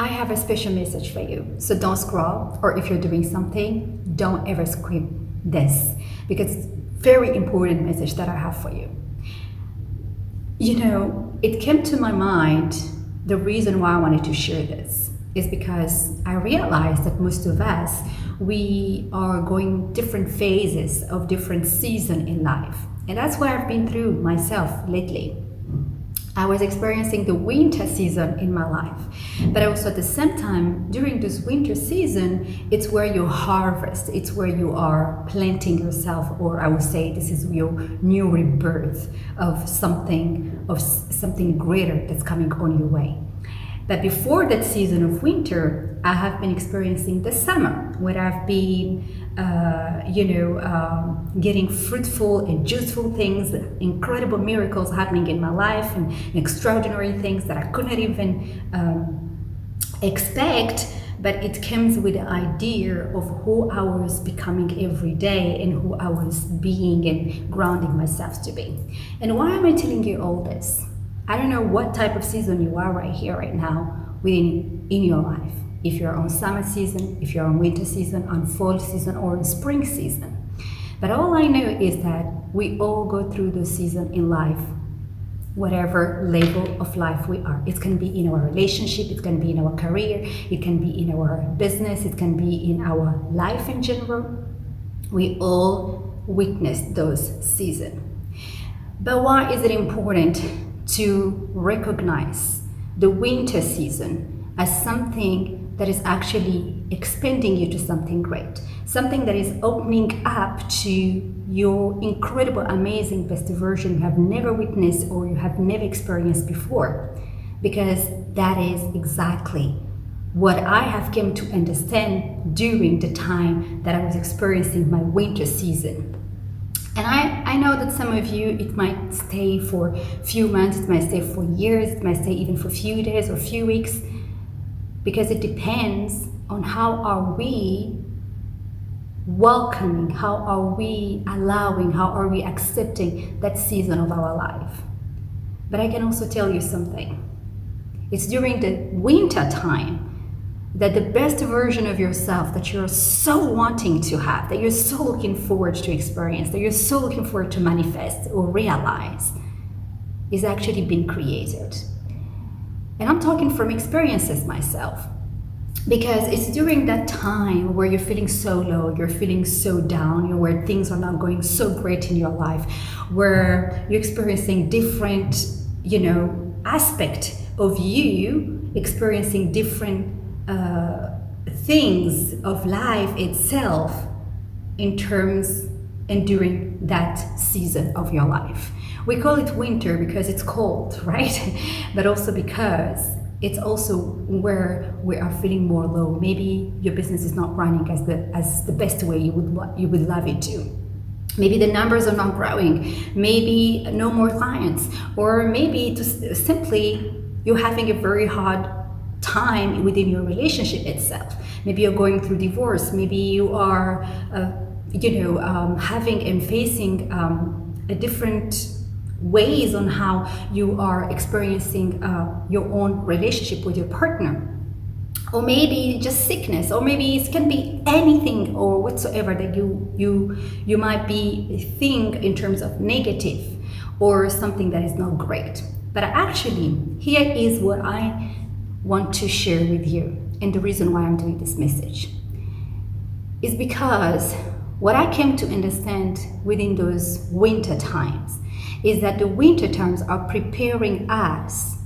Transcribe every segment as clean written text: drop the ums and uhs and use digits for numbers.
I have a special message for you. So don't scroll, or if you're doing something, don't ever skip this, because it's a very important message that I have for you. You know, it came to my mind, the reason why I wanted to share this is because I realized that most of us, we are going different phases of different season in life. And that's what I've been through myself lately. I was experiencing the winter season in my life, but also at the same time, during this winter season, it's where you harvest, it's where you are planting yourself, or I would say this is your new rebirth of something greater that's coming on your way. But before that season of winter, I have been experiencing the summer, where I've been getting fruitful and useful things, incredible miracles happening in my life, and extraordinary things that I couldn't even expect. But it comes with the idea of who I was becoming every day and who I was being and grounding myself to be. And why am I telling you all this? I don't know what type of season you are right here, right now, in your life. If you're on summer season, if you're on winter season, on fall season, or on spring season. But all I know is that we all go through the season in life, whatever level of life we are. It can be in our relationship, it can be in our career, it can be in our business, it can be in our life in general. We all witness those seasons. But why is it important to recognize the winter season as something that is actually expanding you to something great, something that is opening up to your incredible, amazing, best version you have never witnessed or you have never experienced before? Because that is exactly what I have come to understand during the time that I was experiencing my winter season. And I know that some of you, it might stay for a few months, it might stay for years, it might stay even for a few days or a few weeks, because it depends on how are we welcoming, how are we allowing, how are we accepting that season of our life. But I can also tell you something. It's during the winter time that the best version of yourself that you're so wanting to have, that you're so looking forward to experience, that you're so looking forward to manifest or realize, is actually being created. And I'm talking from experiences myself, because it's during that time where you're feeling so low, you're feeling so down, where things are not going so great in your life, where you're experiencing different, aspect of you, experiencing different things of life itself in terms and during that season of your life. We call it winter because it's cold, right? But also because it's also where we are feeling more low. Maybe your business is not running as the best way you would love it to. Maybe the numbers are not growing. Maybe no more clients, or maybe just simply you're having a very hard time within your relationship itself. Maybe you're going through divorce. Maybe you are, having and facing a different ways on how you are experiencing your own relationship with your partner. Or maybe just sickness, or maybe it can be anything or whatsoever that you might be think in terms of negative or something that is not great. But actually, here is what I want to share with you, and the reason why I'm doing this message is because what I came to understand within those winter times is that the winter times are preparing us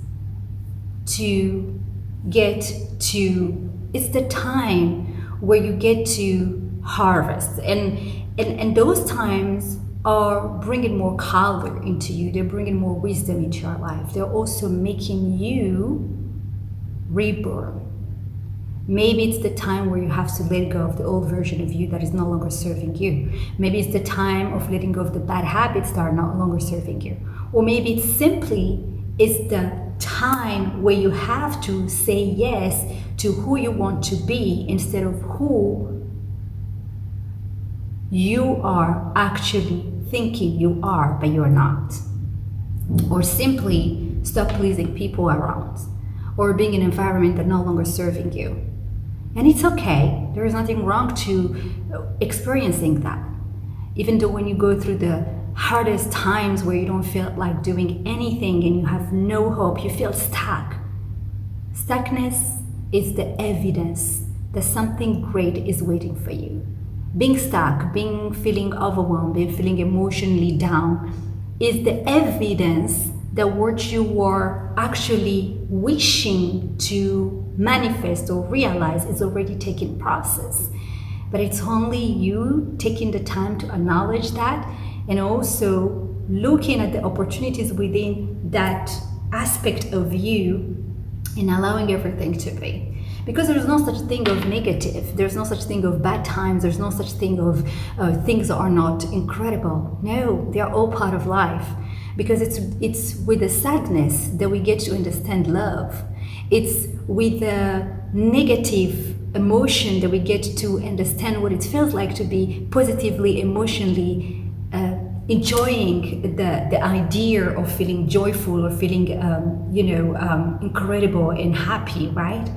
to get to, it's the time where you get to harvest, and those times are bringing more color into you, they're bringing more wisdom into your life, they're also making you reborn. Maybe it's the time where you have to let go of the old version of you that is no longer serving you. Maybe it's the time of letting go of the bad habits that are no longer serving you. Or maybe it's simply the time where you have to say yes to who you want to be instead of who you are actually thinking you are, but you're not. Or simply stop pleasing people around. or being in an environment that no longer serving you. And it's okay. There is nothing wrong to experiencing that. Even though when you go through the hardest times where you don't feel like doing anything and you have no hope, you feel stuck. Stuckness is the evidence that something great is waiting for you. Being stuck, feeling overwhelmed, feeling emotionally down is the evidence that what you are actually wishing to manifest or realize is already taking process. But it's only you taking the time to acknowledge that and also looking at the opportunities within that aspect of you and allowing everything to be. Because there's no such thing of negative, there's no such thing of bad times, there's no such thing of things that are not incredible. No, they are all part of life. Because it's with the sadness that we get to understand love. It's with the negative emotion that we get to understand what it feels like to be positively, emotionally enjoying the idea of feeling joyful or feeling, incredible and happy, right?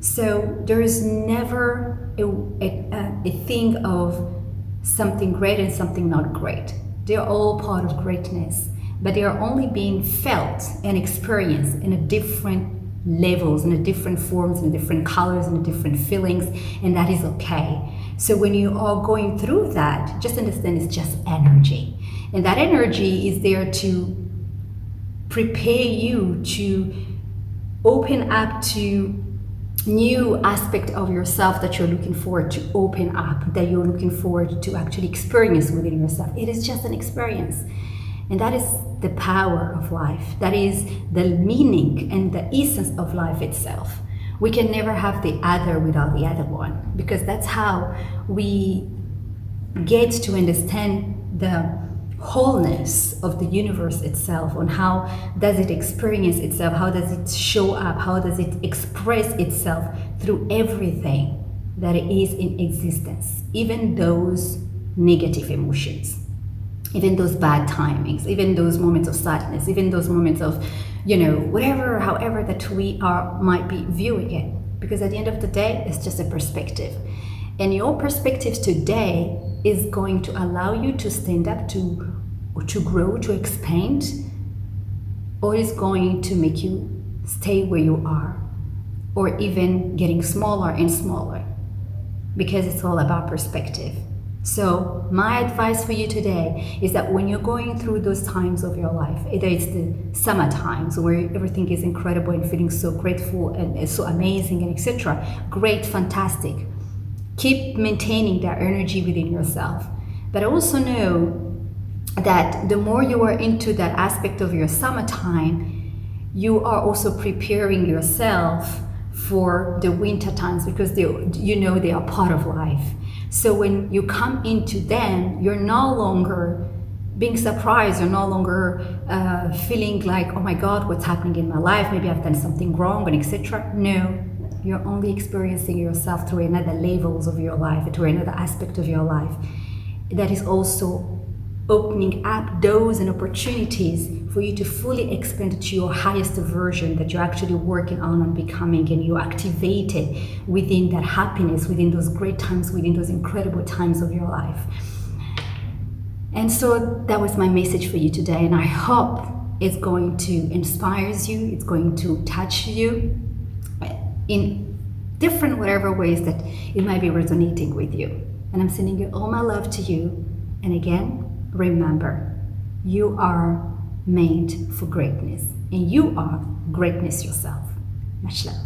So there is never a thing of something great and something not great. They're all part of greatness, but they are only being felt and experienced in a different levels, in a different forms, in different colors, in different feelings, and that is okay. So when you are going through that, just understand it's just energy. And that energy is there to prepare you to open up to new aspect of yourself that you're looking forward to open up, that you're looking forward to actually experience within yourself. It is just an experience. And that is the power of life. That is the meaning and the essence of life itself. We can never have the other without the other one, because that's how we get to understand the wholeness of the universe itself, on how does it experience itself, how does it show up, how does it express itself through everything that it is in existence, even those negative emotions, even those bad timings, even those moments of sadness, even those moments of, whatever, however that we might be viewing it. Because at the end of the day, it's just a perspective. And your perspective today is going to allow you to stand up, to grow, to expand, or is going to make you stay where you are, or even getting smaller and smaller, because it's all about perspective. So my advice for you today is that when you're going through those times of your life, either it's the summer times where everything is incredible and feeling so grateful and so amazing and etc., great, fantastic. Keep maintaining that energy within yourself. But also know that the more you are into that aspect of your summertime, you are also preparing yourself for the winter times, because they are part of life. So when you come into them, you're no longer being surprised, you're no longer feeling like, oh my God, what's happening in my life? Maybe I've done something wrong and etc. No, you're only experiencing yourself through another levels of your life, through another aspect of your life. That is also opening up doors and opportunities for you to fully expand to your highest version that you're actually working on becoming, and you activated within that happiness, within those great times, within those incredible times of your life. And so that was my message for you today, and I hope it's going to inspire you, it's going to touch you in different whatever ways that it might be resonating with you. And I'm sending you all my love to you. And again, remember, you are made for greatness, and you are greatness yourself. Much love.